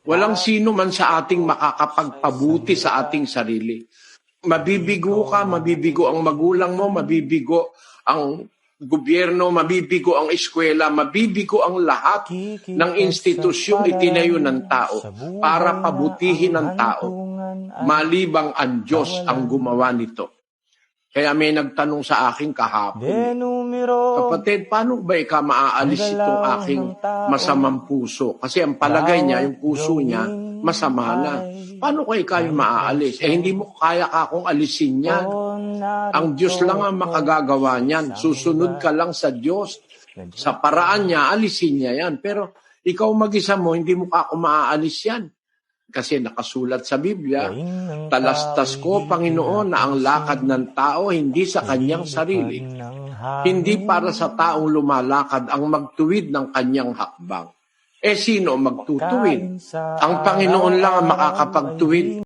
Walang sino man sa ating makakapagpabuti sa ating sarili. Mabibigo ka, mabibigo ang magulang mo, mabibigo ang gobyerno, mabibigo ang eskwela, mabibigo ang lahat ng institusyong itinayo ng tao para pabutihin ng tao. Malibang ang Diyos ang gumawa nito. Kaya may nagtanong sa akin kahapon, kapatid, paano ba ikaw maaalis itong aking masamang puso? Kasi ang palagay niya, yung puso niya, masama na. Paano ko ikaw yung maaalis? Hindi mo kaya akong alisin yan. Ang Diyos lang ang makagagawa niyan. Susunod ka lang sa Diyos. Sa paraan niya, alisin niya yan. Pero ikaw mag-isa mo, hindi mo ako maaalis yan. Kasi nakasulat sa Biblia, talastas ko, Panginoon, na ang lakad ng tao hindi sa kanyang sarili. Hindi para sa taong lumalakad ang magtuwid ng kanyang hakbang. Sino magtutuwid? Ang Panginoon lang ang makakapagtuwid.